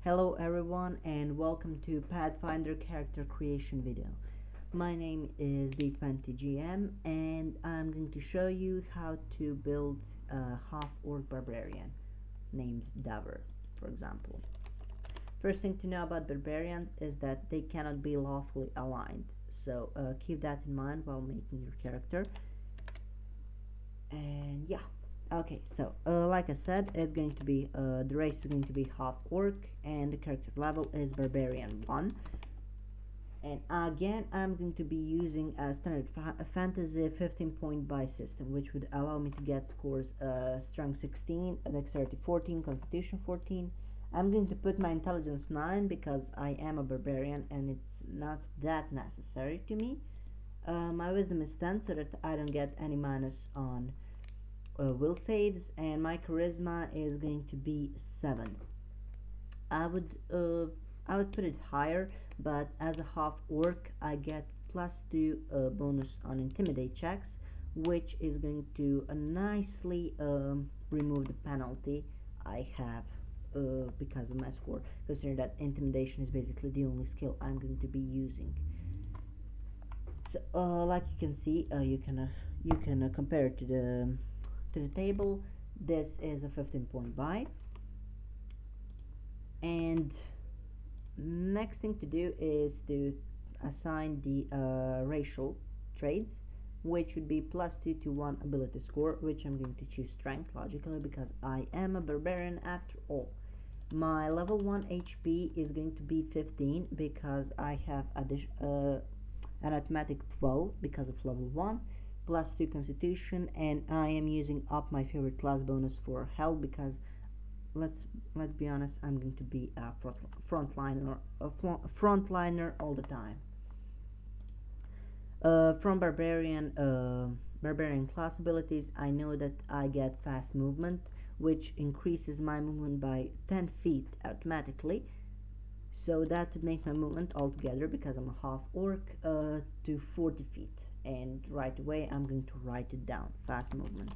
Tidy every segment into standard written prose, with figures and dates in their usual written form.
Hello everyone and welcome to Pathfinder character creation video. My name is D20GM and I'm going to show you how to build a half-orc barbarian named Daver, for example. First thing to know about barbarians is that they cannot be lawfully aligned, so keep that in mind while making your character. And yeah, okay, so like I said, it's going to be the race is going to be half orc and the character level is barbarian 1. And again, I'm going to be using a standard fantasy 15 point buy system, which would allow me to get scores strength 16, dexterity 14, constitution 14. I'm going to put my intelligence 9 because I am a barbarian and it's not that necessary to me. My wisdom is 10 so that I don't get any minus on will saves, and my charisma is going to be 7. I would uh, I would put it higher, but as a half orc I get +2 bonus on intimidate checks, which is going to nicely remove the penalty I have because of my score, considering that intimidation is basically the only skill I'm going to be using. So like you can see, you can compare it to the table. This is a 15 point buy, and next thing to do is to assign the racial traits, which would be +2 to 1 ability score, which I'm going to choose strength logically because I am a barbarian after all. My level 1 HP is going to be 15 because I have an automatic 12 because of level 1, +2 constitution, and I am using up my favorite class bonus for health because let's be honest, I'm going to be a frontliner all the time. From barbarian class abilities, I know that I get fast movement, which increases my movement by 10 feet automatically. So that would make my movement altogether, because I'm a half orc, to 40 feet. And right away I'm going to write it down, fast movement.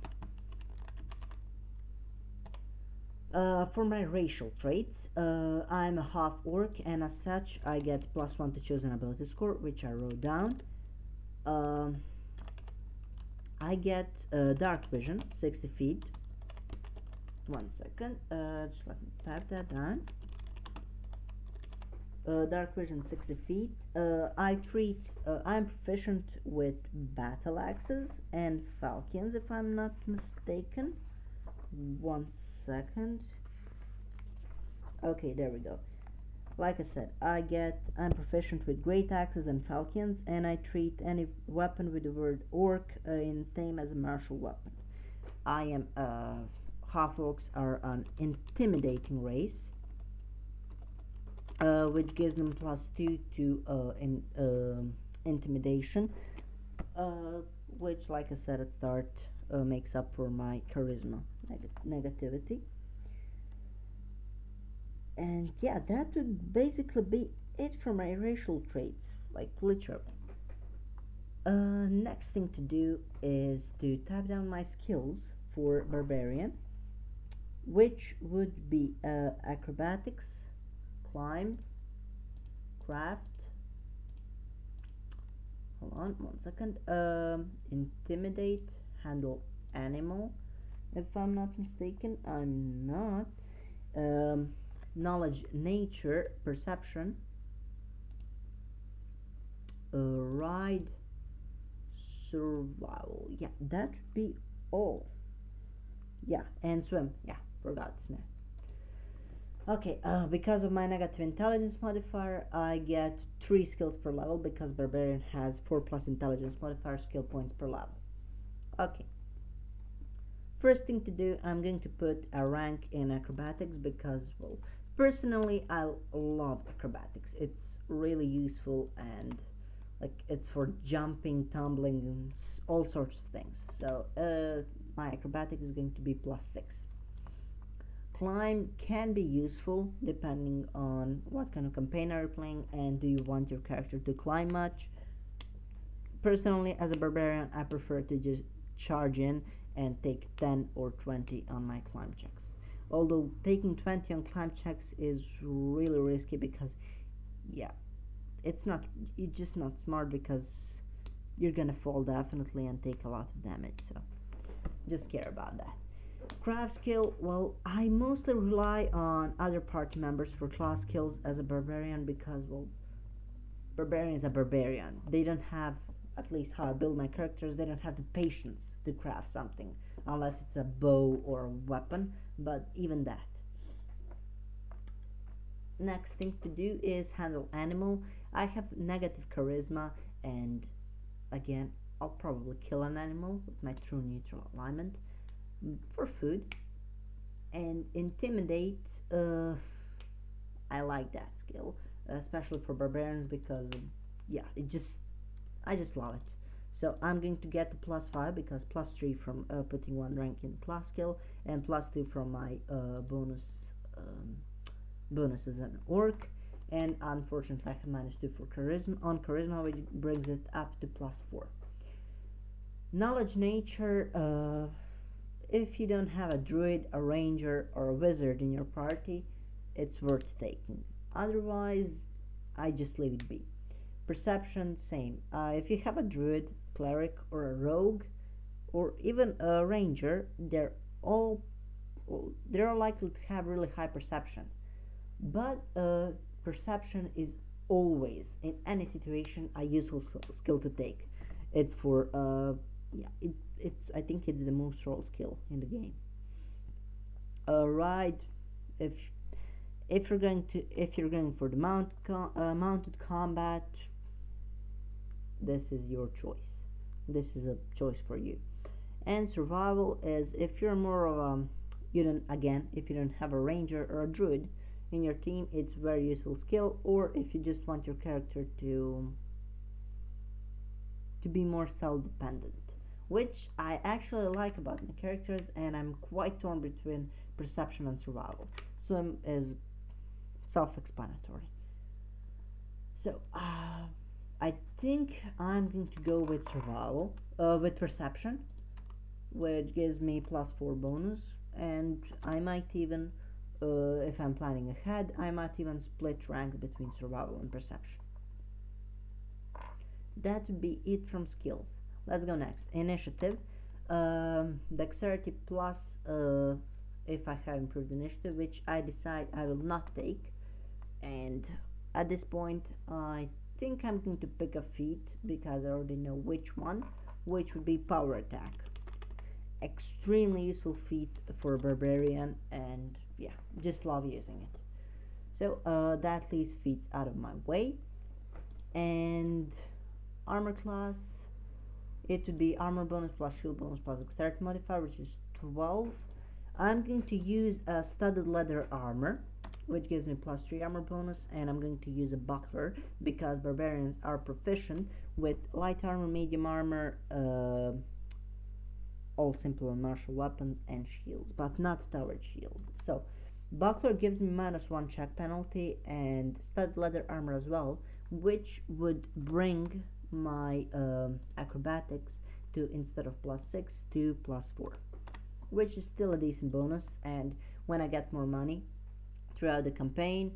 For my racial traits, I'm a half orc, and as such I get +1 to chosen ability score, which I wrote down. I get dark vision 60 feet. 1 second, just let me type that down. Dark vision 60 feet. I'm proficient with battle axes and falchions, if I'm not mistaken. 1 second. Okay, there we go. Like I said, I'm proficient with great axes and falchions, and I treat any weapon with the word orc in same as a martial weapon. I am half orcs are an intimidating race, which gives them +2 to intimidation, which, like I said at start, makes up for my charisma negativity. And yeah, that would basically be it for my racial traits, like literally. Next thing to do is to type down my skills for barbarian, which would be acrobatics, climb, craft, hold on 1 second, intimidate, handle animal, if I'm not mistaken. I'm not. Knowledge, nature, perception, ride, survival. Yeah, that would be all. Yeah, and swim. Yeah, forgot. Okay, because of my negative intelligence modifier, I get 3 skills per level, because barbarian has 4 plus intelligence modifier skill points per level. Okay, first thing to do, I'm going to put a rank in acrobatics because, well, personally I love acrobatics. It's really useful, and like, it's for jumping, tumbling, and all sorts of things. So my acrobatics is going to be +6. Climb can be useful depending on what kind of campaign are you playing, and do you want your character to climb much. Personally, as a barbarian, I prefer to just charge in and take 10 or 20 on my climb checks. although taking 20 on climb checks is really risky because, yeah, it's not, it's just not smart because you're gonna fall definitely and take a lot of damage, so just care about that. Craft skill, well, I mostly rely on other party members for class skills as a barbarian because, well, barbarian is a barbarian. They don't have, at least how I build my characters, they don't have the patience to craft something unless it's a bow or a weapon, but even that. Next thing to do is handle animal. I have negative charisma, and again, I'll probably kill an animal with my true neutral alignment for food. And intimidate, I like that skill, especially for barbarians because, yeah, I just love it. So I'm going to get the +5 because +3 from putting one rank in class skill, and +2 from my um, bonus as an orc. And unfortunately, I have -2 for charisma on charisma, which brings it up to +4. Knowledge nature. If you don't have a druid, a ranger, or a wizard in your party, it's worth taking. Otherwise, I just leave it be. Perception, same. If you have a druid, cleric, or a rogue, or even a ranger, all they're likely to have really high perception. But perception is always, in any situation, a useful skill to take. It's for yeah, it's I think it's the most role skill in the game. Right, if if you're going for the mounted combat, this is your choice. This is a choice for you. And survival is if you're more of a you don't again if you don't have a ranger or a druid in your team, it's very useful skill. Or if you just want your character to be more self-dependent, which I actually like about my characters, and I'm quite torn between perception and survival. Swim is self-explanatory. So I think I'm going to go with survival, with perception, which gives me +4 bonus, and I might even, if I'm planning ahead, I might even split ranks between survival and perception. That would be it from skills. Let's go next. Initiative. Dexterity plus if I have improved initiative, which I decide I will not take. And at this point, I think I'm going to pick a feat because I already know which one, which would be power attack. Extremely useful feat for a barbarian, and yeah, just love using it. So that leaves feats out of my way. And armor class, it would be armor bonus plus shield bonus plus dexterity modifier, which is 12. I'm going to use a studded leather armor, which gives me +3 armor bonus, and I'm going to use a buckler because barbarians are proficient with light armor, medium armor, all simple and martial weapons, and shields, but not towered shields. So buckler gives me -1 check penalty, and studded leather armor as well, which would bring my acrobatics to, instead of +6, to +4, which is still a decent bonus. And when I get more money throughout the campaign,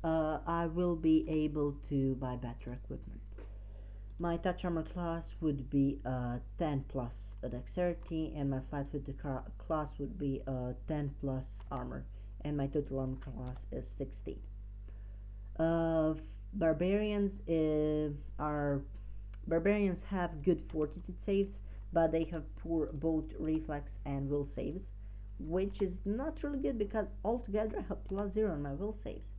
I will be able to buy better equipment. My touch armor class would be 10 plus dexterity, and my flat-footed class would be 10 plus armor, and my total armor class is 16. Uh, barbarians are Barbarians have good fortitude saves, but they have poor both reflex and will saves, which is not really good because altogether I have +0 on my will saves.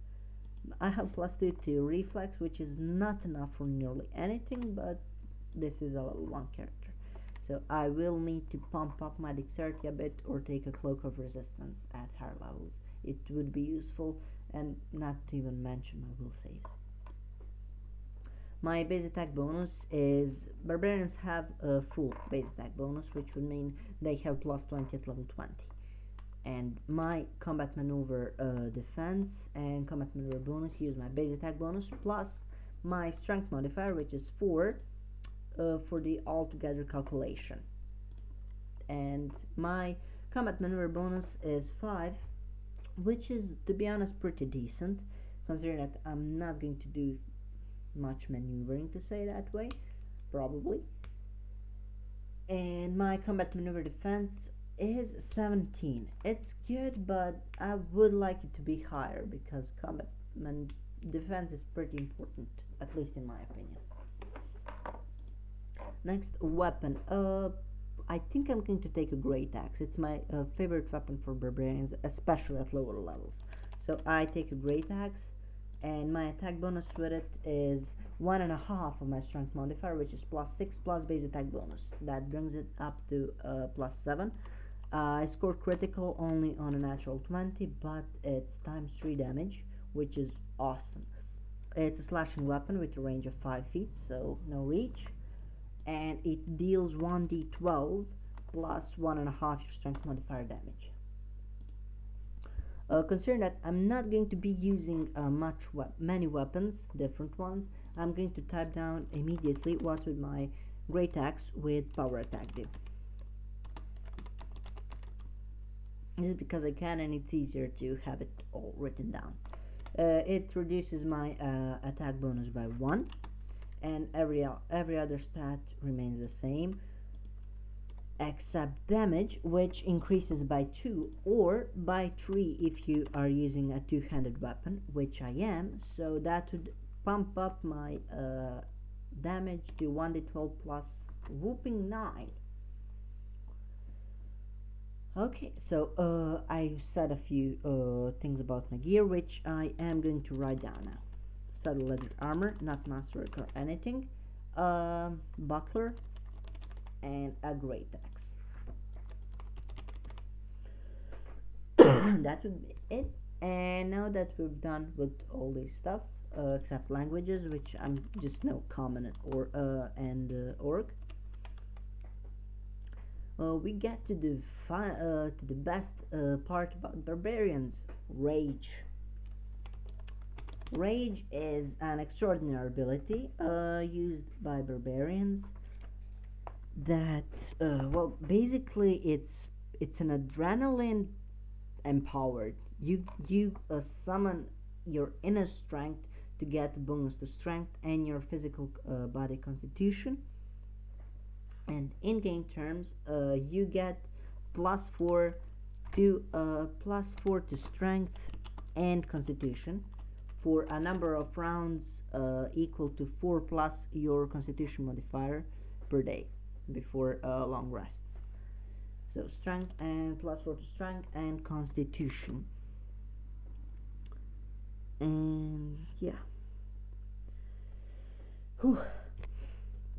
I have +2 to reflex, which is not enough for nearly anything, but this is a level 1 character. So I will need to pump up my dexterity a bit or take a cloak of resistance at higher levels. It would be useful, and not to even mention my will saves. My base attack bonus is barbarians have a full base attack bonus, which would mean they have +20 at level 20. And my combat maneuver defense and combat maneuver bonus use my base attack bonus plus my strength modifier, which is 4 for the altogether calculation. And my combat maneuver bonus is 5 which is, to be honest, pretty decent, considering that I'm not going to do much maneuvering, to say that way, probably. And my combat maneuver defense is 17. It's good, but I would like it to be higher because combat defense is pretty important, at least in my opinion. Next, weapon. I think I'm going to take a great axe. It's my favorite weapon for barbarians, especially at lower levels. So I take a great axe, and my attack bonus with it is 1.5 of my strength modifier, which is +6 plus base attack bonus. That brings it up to +7. I score critical only on a natural 20, but it's times 3 damage, which is awesome. It's a slashing weapon with a range of 5 feet, so no reach, and it deals 1d12 plus 1.5 your strength modifier damage. Considering that I'm not going to be using many weapons, different ones, I'm going to type down immediately what would my great axe with power attack do. This is because I can, and it's easier to have it all written down. It reduces my attack bonus by 1, and every other stat remains the same, except damage, which increases by 2 or by 3 if you are using a two-handed weapon, which I am, so that would pump up my damage to 1d12 plus whooping 9. Okay, so I said a few things about my gear, which I am going to write down now. Saddle leather armor, not masterwork or anything, buckler, and a great axe. That would be it. And now that we're done with all this stuff, except languages, which I'm just no common and orc, we get to the best part about barbarians: rage. Rage is an extraordinary ability used by barbarians that, well, basically it's an adrenaline empowered. You summon your inner strength to get a bonus to strength and your physical body constitution, and in game terms you get +4 to strength and constitution for a number of rounds equal to 4 plus your constitution modifier per day before long rests. So strength and +4 to strength and constitution. And yeah. Whew.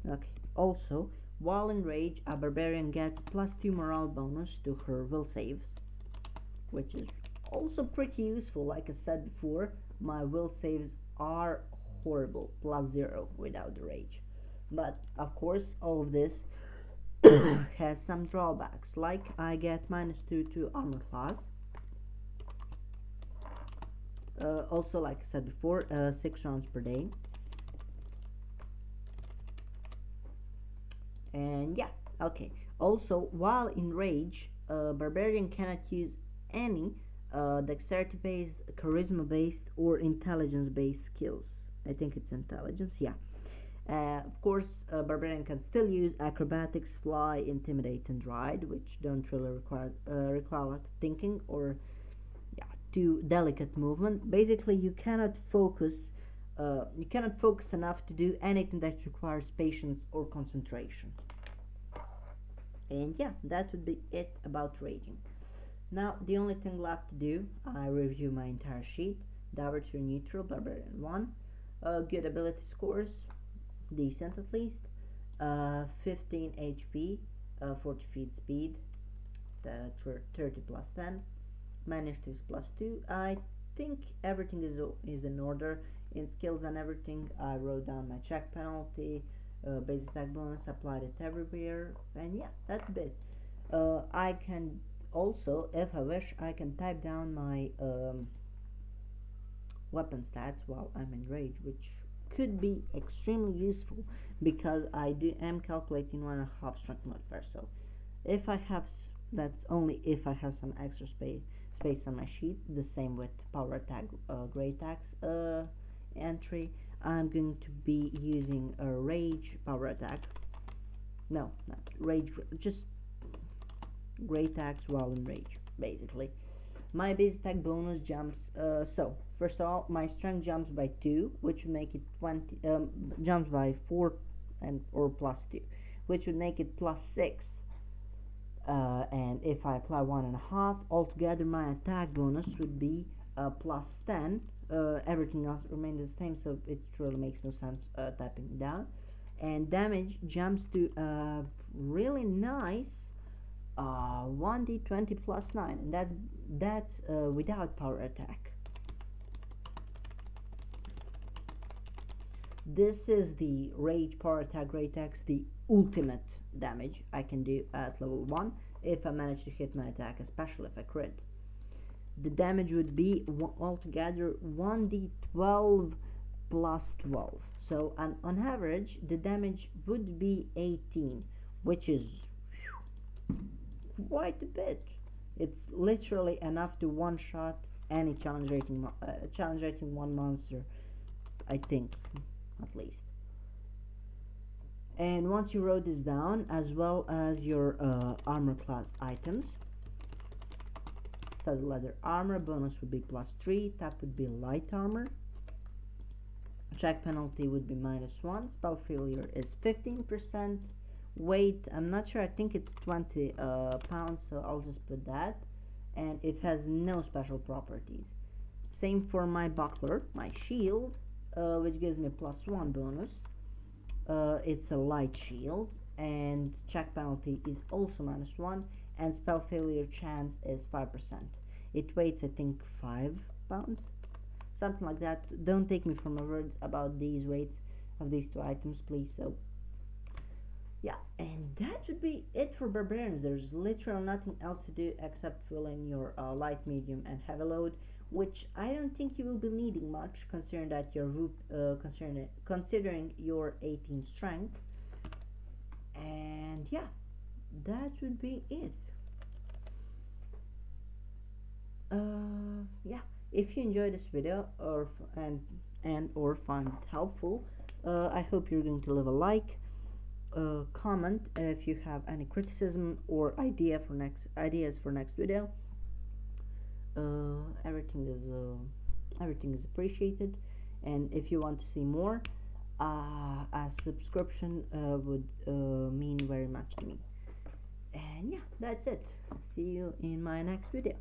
Okay. Also, while in rage, a barbarian gets +2 morale bonus to her will saves, which is also pretty useful. Like I said before, my will saves are horrible, +0 without the rage. But of course, all of this has some drawbacks, like I get -2 to armor class. Also, like I said before, 6 rounds per day. And yeah, okay. Also, while in rage, barbarian cannot use any dexterity based, charisma based, or intelligence based skills. I think it's intelligence, yeah. Of course, barbarian can still use acrobatics, fly, intimidate, and ride, which don't really require a lot of thinking or, yeah, too delicate movement. Basically, you cannot focus. You cannot focus enough to do anything that requires patience or concentration. And yeah, that would be it about raging. Now, the only thing left to do, I review my entire sheet. Dower to neutral, barbarian 1. Good ability scores, decent at least. 15 HP, 40 feet speed, 30 plus 10. Managed is +2. I think everything is in order. In skills and everything, I wrote down my check penalty, base attack bonus, applied it everywhere, and yeah, that's it. I can also, if I wish, I can type down my weapon stats while I'm in rage, which could be extremely useful because I am calculating 1.5 strength modifier. So if I have, that's only if I have some extra space on my sheet. The same with power attack, great attacks entry. I'm going to be using a rage power attack. No, not rage, just great attacks while in rage, basically. My base attack bonus jumps, so first of all, my strength jumps by 2, which would make it 20, jumps by 4 and or plus 2, which would make it plus 6. And if I apply 1.5, altogether my attack bonus would be plus 10. Everything else remains the same, so it really makes no sense tapping down. And damage jumps to really nice 1d20 plus 9, and that's without power attack. This is the rage power attack great attacks, the ultimate damage I can do at level 1 if I manage to hit my attack, especially if I crit. The damage would be altogether 1d12 plus 12, so on average the damage would be 18, which is quite a bit. It's literally enough to one-shot any challenge rating 1 monster, I think, at least. And once you wrote this down, as well as your armor class items, studded leather armor bonus would be plus 3, that would be light armor. Check penalty would be -1, spell failure is 15%, weight, I'm not sure, I think it's 20 pounds, so I'll just put that, and it has no special properties. Same for my buckler, my shield, which gives me +1 bonus. It's a light shield, and check penalty is also -1, and spell failure chance is 5%. It weighs, I think, 5 pounds, something like that. Don't take me for my words about these weights of these two items, please. So yeah, and that should be it for barbarians. There's literally nothing else to do except fill in your light, medium, and heavy load, which I don't think you will be needing much, considering that your considering your 18 strength. And yeah, that would be it. Yeah, if you enjoyed this video or find it helpful, I hope you're going to leave a like. Comment if you have any criticism or ideas for next video. Everything is appreciated, and if you want to see more, a subscription would mean very much to me. And yeah, that's it. See you in my next video.